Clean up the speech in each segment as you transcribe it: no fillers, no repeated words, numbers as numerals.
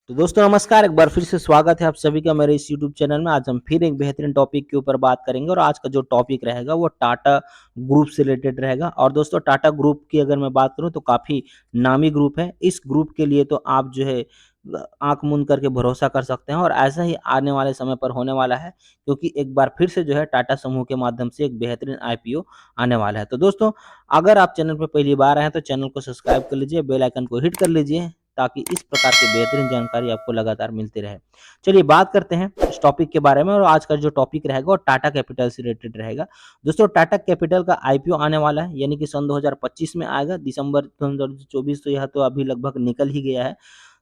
तो दोस्तों नमस्कार, एक बार फिर से स्वागत है आप सभी का मेरे इस यूट्यूब चैनल में। आज हम फिर एक बेहतरीन टॉपिक के ऊपर बात करेंगे और आज का जो टॉपिक रहेगा वो टाटा ग्रुप से रिलेटेड रहेगा। और दोस्तों टाटा ग्रुप की अगर मैं बात करूं तो काफ़ी नामी ग्रुप है। इस ग्रुप के लिए तो आप जो है आँख मूंद करके भरोसा कर सकते हैं और ऐसा ही आने वाले समय पर होने वाला है, क्योंकि एक बार फिर से जो है टाटा समूह के माध्यम से एक बेहतरीन आईपीओ आने वाला है। तो दोस्तों अगर आप चैनल पर पहली बार आए हैं तो चैनल को सब्सक्राइब कर लीजिए, बेल आइकन को हिट कर लीजिए ताकि इस प्रकार की बेहतरीन जानकारी आपको लगातार मिलती रहे। चलिए बात करते हैं इस टॉपिक के बारे में और आज का जो टॉपिक रहेगा वो टाटा कैपिटल से रिलेटेड रहेगा। दोस्तों टाटा कैपिटल का आईपीओ आने वाला है, यानी कि सन 2025 में आएगा। दिसंबर 2024 तो यह तो अभी लगभग निकल ही गया है।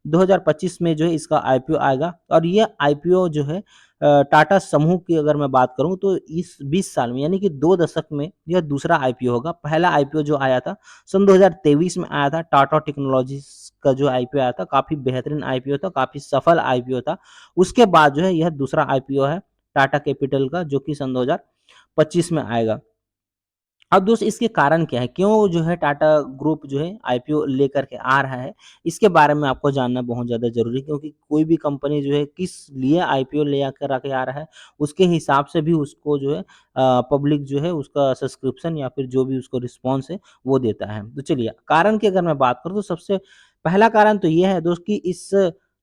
2025 में जो है इसका आईपीओ आएगा और ये आईपीओ जो है टाटा समूह की अगर मैं बात करूँ तो इस 20 साल में यानी कि 2 दशक में यह दूसरा आईपीओ होगा। पहला आईपीओ जो आया था सन 2023 में आया था, टाटा टेक्नोलॉजीज़ का जो आईपीओ आया था, काफ़ी बेहतरीन आईपीओ था, काफ़ी सफल आईपीओ था। उसके बाद जो है यह दूसरा आईपीओ है टाटा कैपिटल का, जो कि सन 2025 में आएगा। अब दोस्त इसके कारण क्या है? क्यों जो है टाटा ग्रुप जो है आईपीओ लेकर के आ रहा है? इसके बारे में आपको जानना बहुत ज़्यादा ज़रूरी है, क्योंकि कोई भी कंपनी जो है किस लिए आईपीओ ले आकर आके आ रहा है, उसके हिसाब से भी उसको जो है पब्लिक जो है उसका सब्सक्रिप्शन या फिर जो भी उसको रिस्पॉन्स है वो देता है। तो चलिए कारण की अगर मैं बात करूँ तो सबसे पहला कारण तो ये है दोस्त कि इस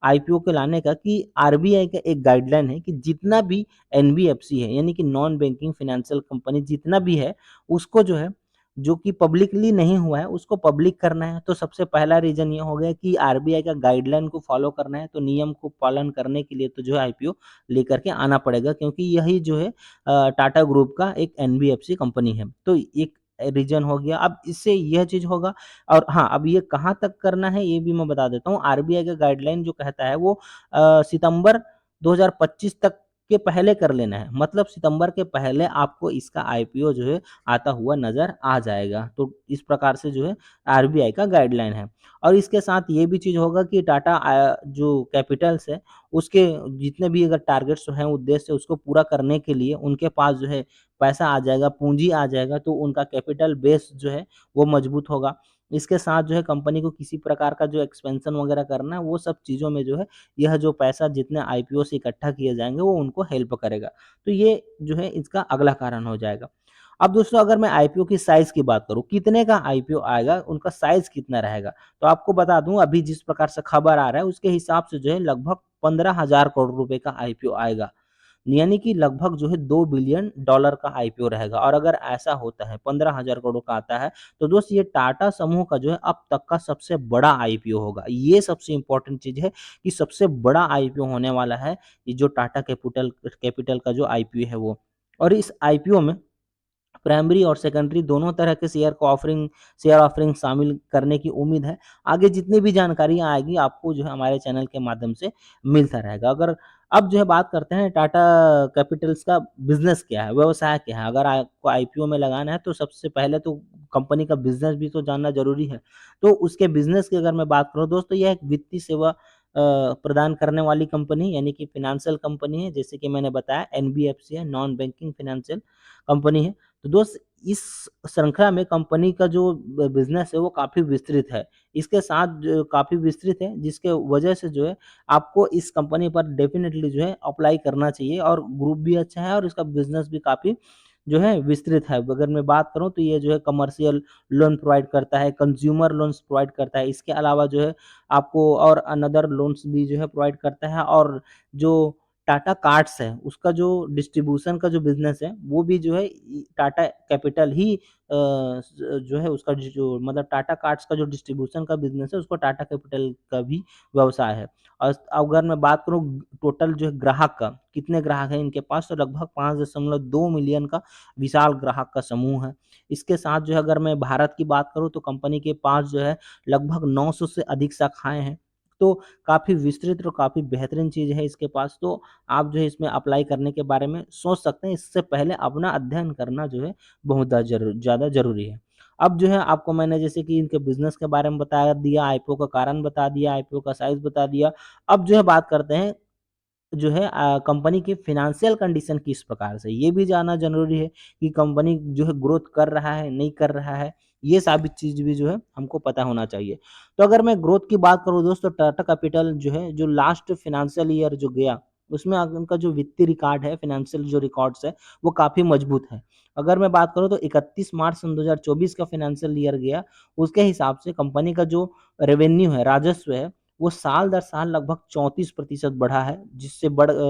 आईपीओ को लाने का कि आरबीआई का एक गाइडलाइन है कि जितना भी एनबीएफसी है यानी कि नॉन बैंकिंग फाइनेंशियल कंपनी जितना भी है उसको जो है, जो कि पब्लिकली नहीं हुआ है, उसको पब्लिक करना है। तो सबसे पहला रीज़न ये हो गया कि आरबीआई का गाइडलाइन को फ़ॉलो करना है, तो नियम को पालन करने के लिए तो जो है आईपीओ लेकर के आना पड़ेगा, क्योंकि यही जो है टाटा ग्रुप का एक एनबीएफसी कंपनी है। तो एक रीज़न हो गया। अब इससे यह चीज़ होगा और हाँ, अब ये कहाँ तक करना है ये भी मैं बता देता हूँ। आरबीआई का गाइडलाइन जो कहता है वो सितंबर 2025 तक के पहले कर लेना है। मतलब सितंबर के पहले आपको इसका आईपीओ जो है आता हुआ नज़र आ जाएगा। तो इस प्रकार से जो है आरबीआई का गाइडलाइन है। और इसके साथ ये भी चीज़ होगा कि टाटा जो कैपिटल्स है उसके जितने भी अगर टारगेट्स हैं, उद्देश्य है, उसको पूरा करने के लिए उनके पास जो है पैसा आ जाएगा, पूँजी आ जाएगा, तो उनका कैपिटल बेस जो है वो मजबूत होगा। इसके साथ जो है कंपनी को किसी प्रकार का जो एक्सपेंशन वगैरह करना है वो सब चीज़ों में जो है यह जो पैसा जितने आईपीओ से इकट्ठा किए जाएँगे वो उनको हेल्प करेगा। तो ये जो है इसका अगला कारण हो जाएगा। अब दोस्तों अगर मैं आईपीओ की साइज़ की बात करूँ, कितने का आईपीओ आएगा, उनका साइज़ कितना रहेगा? तो आपको बता दूँ अभी जिस प्रकार से खबर आ रहा है उसके हिसाब से जो है लगभग 15,000 करोड़ रुपए का आईपीओ आएगा। यानी कि लगभग जो है 2 बिलियन डॉलर का आईपीओ रहेगा और अगर ऐसा होता है 15,000 करोड़ का आता है, तो दोस्त ये टाटा समूह का जो है अब तक का सबसे बड़ा आईपीओ होगा। ये सबसे इम्पोर्टेंट चीज़ है कि सबसे बड़ा आईपीओ होने वाला है, ये जो टाटा कैपिटल कैपिटल का जो आईपीओ है वो। और इस आईपीओ में प्राइमरी और सेकेंडरी दोनों तरह के शेयर ऑफरिंग शामिल करने की उम्मीद है। आगे जितनी भी जानकारियाँ आएगी आपको जो है हमारे चैनल के माध्यम से मिलता रहेगा। अगर अब जो है बात करते हैं टाटा कैपिटल्स का बिज़नेस क्या है, व्यवसाय क्या है? अगर आपको आईपीओ में लगाना है तो सबसे पहले तो कंपनी का बिज़नेस भी तो जानना ज़रूरी है। तो उसके बिज़नेस की अगर मैं बात करूँ दोस्तों, यह एक वित्तीय सेवा प्रदान करने वाली कंपनी यानी कि फ़ाइनेंशियल कंपनी है। जैसे कि मैंने बताया एनबीएफसी है, नॉन बैंकिंग फ़ाइनेंशियल कंपनी है। तो दोस्त इस श्रृंखला में कंपनी का जो बिज़नेस है वो काफ़ी विस्तृत है। इसके साथ जो काफ़ी विस्तृत है जिसके वजह से जो है आपको इस कंपनी पर डेफ़िनेटली जो है अप्लाई करना चाहिए और ग्रुप भी अच्छा है और इसका बिज़नेस भी काफ़ी जो है विस्तृत है। अगर मैं बात करूँ तो ये जो है कमर्शियल लोन प्रोवाइड करता है, कंज़्यूमर लोन्स प्रोवाइड करता है। इसके अलावा जो है आपको और अनदर लोन्स भी जो है प्रोवाइड करता है और जो टाटा कार्ड्स है, उसका जो डिस्ट्रीब्यूशन का जो बिज़नेस है, वो भी जो है टाटा कैपिटल ही जो है उसका जो मतलब टाटा कार्ड्स का जो डिस्ट्रीब्यूशन का बिज़नेस है, उसको टाटा कैपिटल का भी व्यवसाय है। और अगर मैं बात करूँ टोटल जो है ग्राहक का, कितने ग्राहक हैं इनके पास, तो लगभग 5.2 मिलियन का विशाल ग्राहक का समूह है। इसके साथ जो है अगर मैं भारत की बात करूँ, तो कंपनी के पास जो है लगभग 900 से अधिक शाखाएँ हैं। तो काफ़ी विस्तृत और काफ़ी बेहतरीन चीज़ है इसके पास। तो आप जो है इसमें अप्लाई करने के बारे में सोच सकते हैं। इससे पहले अपना अध्ययन करना जो है बहुत ज़्यादा ज़रूरी है। अब जो है आपको मैंने जैसे कि इनके बिज़नेस के बारे में बता दिया, आईपीओ का कारण बता दिया, आईपीओ का साइज़ बता दिया। अब जो है बात करते हैं जो है कंपनी की फ़ाइनेंशियल कंडीशन किस प्रकार से, ये भी जानना ज़रूरी है कि कंपनी जो है ग्रोथ कर रहा है, नहीं कर रहा है। ये सारी चीज़ भी जो है हमको पता होना चाहिए। तो अगर मैं ग्रोथ की बात करूँ दोस्तों, टाटा कैपिटल जो है, जो लास्ट फाइनेंशियल ईयर जो गया, उसमें उनका जो वित्तीय रिकॉर्ड है, फाइनेंशियल जो रिकॉर्ड्स है, वो काफ़ी मजबूत है। अगर मैं बात करूँ तो 31 मार्च सन 2024 का फाइनेंशियल ईयर गया, उसके हिसाब से कंपनी का जो रेवेन्यू है, राजस्व है, वो साल दर साल लगभग 34% बढ़ा है,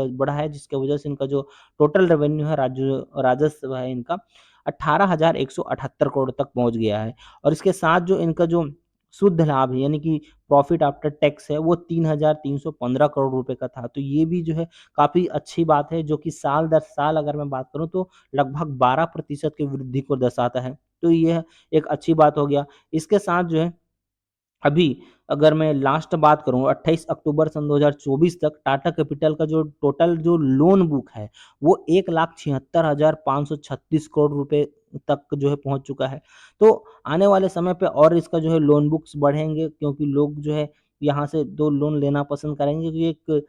बढ़ा है, जिसकी वजह से इनका जो टोटल रेवेन्यू है, राजस्व है इनका 18,178 करोड़ तक पहुँच गया है। और इसके साथ जो इनका जो शुद्ध लाभ है, यानी कि प्रॉफिट आफ्टर टैक्स है, वो 3,315 करोड़ रुपए का था। तो ये भी जो है काफ़ी अच्छी बात है, जो कि साल दर साल अगर मैं बात करूँ तो लगभग 12% की वृद्धि को दर्शाता है। तो ये एक अच्छी बात हो गया। इसके साथ जो है अभी अगर मैं लास्ट बात करूँ, 28 अक्टूबर सन 2024 तक टाटा कैपिटल का जो टोटल जो लोन बुक है, वो 1,76,536 करोड़ रुपए तक जो है पहुँच चुका है। तो आने वाले समय पे और इसका जो है लोन बुक्स बढ़ेंगे, क्योंकि लोग जो है यहाँ से दो लोन लेना पसंद करेंगे, क्योंकि एक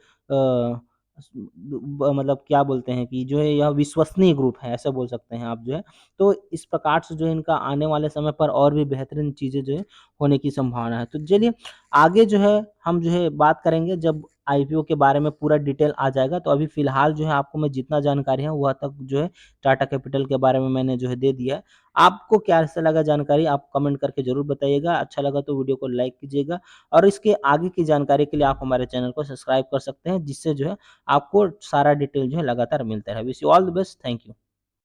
मतलब क्या बोलते हैं कि जो है यह विश्वसनीय ग्रुप है, ऐसा बोल सकते हैं आप जो है। तो इस प्रकार से जो है इनका आने वाले समय पर और भी बेहतरीन चीज़ें जो है होने की संभावना है। तो चलिए आगे जो है हम जो है बात करेंगे जब आईपीओ के बारे में पूरा डिटेल आ जाएगा। तो अभी फ़िलहाल जो है आपको मैं जितना जानकारी है वह तक जो है टाटा कैपिटल के बारे में मैंने जो है दे दिया है। आपको क्या ऐसा लगा जानकारी, आप कमेंट करके ज़रूर बताइएगा। अच्छा लगा तो वीडियो को लाइक कीजिएगा, और इसके आगे की जानकारी के लिए आप हमारे चैनल को सब्सक्राइब कर सकते हैं, जिससे जो है आपको सारा डिटेल जो है लगातार मिलता रहे। Wish you all the best. Thank you.